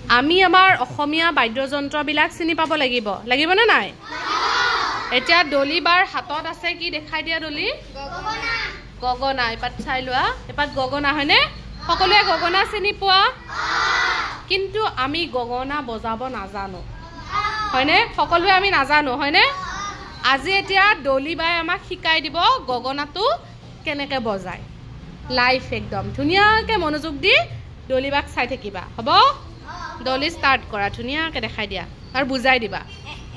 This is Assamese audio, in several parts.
আমি আমাৰ অসমীয়া বাদ্যযন্ত্ৰবিলাক চিনি পাব লাগিব লাগিবনে নাই এতিয়া ডলিবাৰ হাতত আছে কি দেখাই দিয়া ডলি গগনা এপাত চাই লোৱা এপাত গগনা হয়নে সকলোৱে গগনা চিনি পোৱা কিন্তু আমি গগনা বজাব নাজানো হয়নে সকলোৱে আমি নাজানো হয়নে আজি এতিয়া ডলিবাই আমাক শিকাই দিব গগনাটো কেনেকৈ বজায় লাইভ একদম ধুনীয়াকৈ মনোযোগ দি ডলিবাক চাই থাকিবা হ'ব ডলি ষ্টাৰ্ট কৰা ধুনীয়াকৈ দেখাই দিয়া আৰু বুজাই দিবা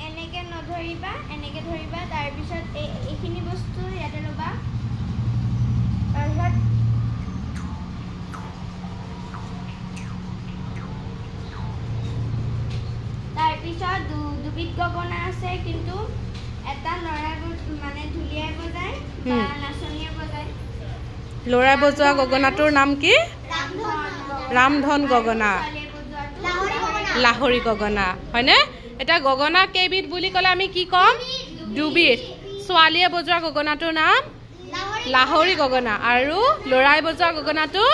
এনেকৈ নধৰিবা এনেকৈ ধৰিবা তাৰপিছত এইখিনি বস্তু ইয়াতে ল'বা তাৰপিছত দুবিধ গগনা আছে কিন্তু এটা ল'ৰাই মানে ঢুলীয়াই বজায় বা নাচনীয়ে বজায় ল'ৰাই বজোৱা গগনাটোৰ নাম কি ৰামধন গগনা লাহৰি গগনা হয়নে এটা গগনা কেইবিধ বুলি ক'লে আমি কি ক'ম দুবিধ ছোৱালীয়ে বজোৱা গগনাটোৰ নাম লাহৰি গগনা আৰু ল'ৰাই বজোৱা গগনাটো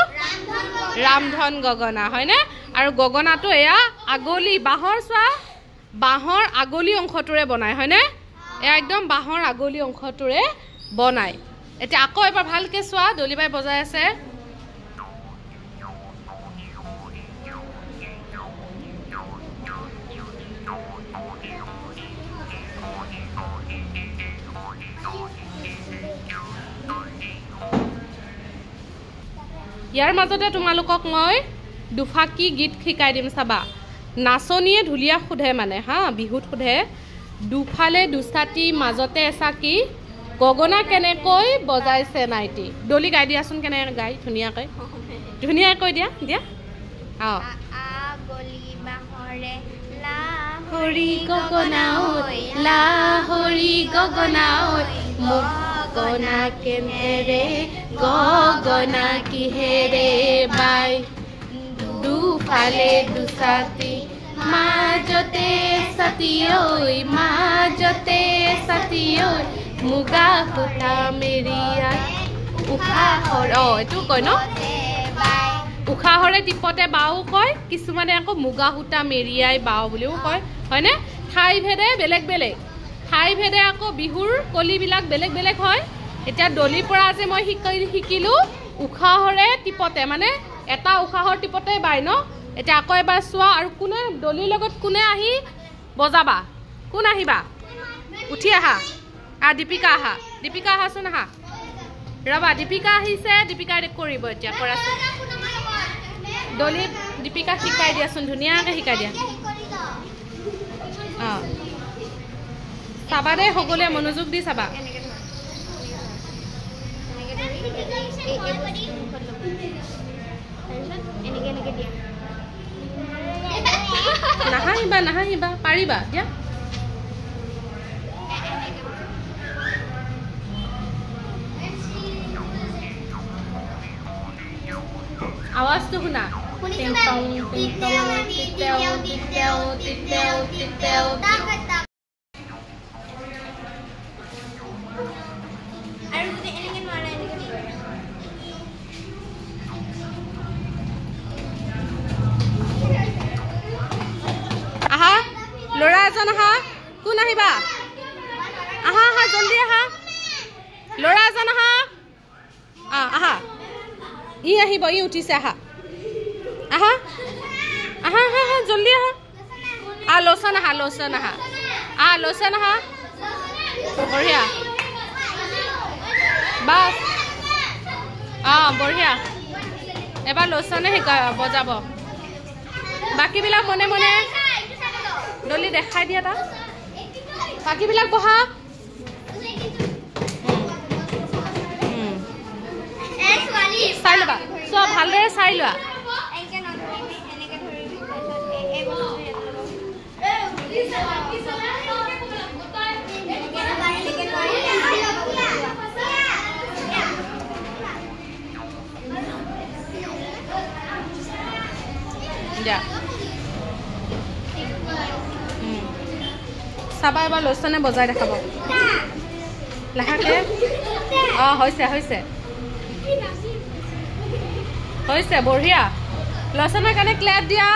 ৰামধন গগনা হয়নে আৰু গগনাটো এয়া আগলি বাঁহৰ চোৱা বাঁহৰ আগলি অংশটোৰে বনায় হয়নে এয়া একদম বাঁহৰ আগলি অংশটোৰে বনায় এতিয়া আকৌ এবাৰ ভালকৈ চোৱা ডলিবাই বজাই আছে ইয়াৰ মাজতে তোমালোকক মই দুফাকি গীত শিকাই দিম চাবা নাচনীয়ে ঢুলীয়া সোধে মানে হা বিহুত সোধে দুফালে দুছাটি মাজতে এচাকি গগনা কেনেকৈ বজাইছে নাইটি ডলি গাই দিয়াচোন কেনেকৈ গাই ধুনীয়াকৈ দিয়া দিয়া অঁ লাহৰি গগনা ঐ লাহৰি গগনা ঐ গগনা কেনেৰে গগনা কিহেৰে বাই দুফালে দুছাটি মাজতে ছাতি ঐ মাজতে ছাতি ঐ মুগা সূতা মেৰিয়াই উশাহৰ এইটো কয় ন উশাহৰে টিপতে বাও কয় কিছুমানে আকৌ মুগা সূতা মেৰিয়াই বাও বুলিও কয় হয়নে ঠাই ভেদে বেলেগ বেলেগ ঠাই ভেদে আকৌ বিহুৰ কলিবিলাক বেলেগ বেলেগ হয় এতিয়া ডলিৰ পৰা যে মই শিকিলোঁ উশাহৰে টিপতে মানে এটা উশাহৰ টিপতে বাই ন এতিয়া আকৌ এবাৰ চোৱা আৰু কোনে ডলিৰ লগত কোনে আহি বজাবা কোন আহিবা উঠি আহা দীপিকা আহাচোন আহা ৰবা দীপিকা আহিছে দীপিকাই কৰিব এতিয়া কৰাচোন ডলি দীপিকাক শিকাই দিয়াচোন ধুনীয়াকৈ শিকাই দিয়া অঁ চাবা দেই সকলোৱে মনোযোগ দি চাবা নাহাঁহিবা পাৰিবা দিয়া আৱাজটো শুনা আহা ল'ৰা এজন আহা কোন আহিবা আহা আহা জলদি আহা ল'ৰা এজন আহা আহা ই আহিব ই উঠিছে আহা আহা আহা আহা আহা জলদি আহা লোচন আহা বঢ়িয়া বাছ বঢ়িয়া এবাৰ লোচনে শিকাই বজাব বাকীবিলাক মনে মনে ডলি দেখাই দিয়া তাক বাকীবিলাক বহা চাই ল'বা চোৱা ভালদৰে চাই লোৱা চাবা এবাৰ লোচনে বজাই দেখাব লাহেকে হৈছে বঢ়িয়া লোচনৰ কাৰণে ক্লেপ দিয়া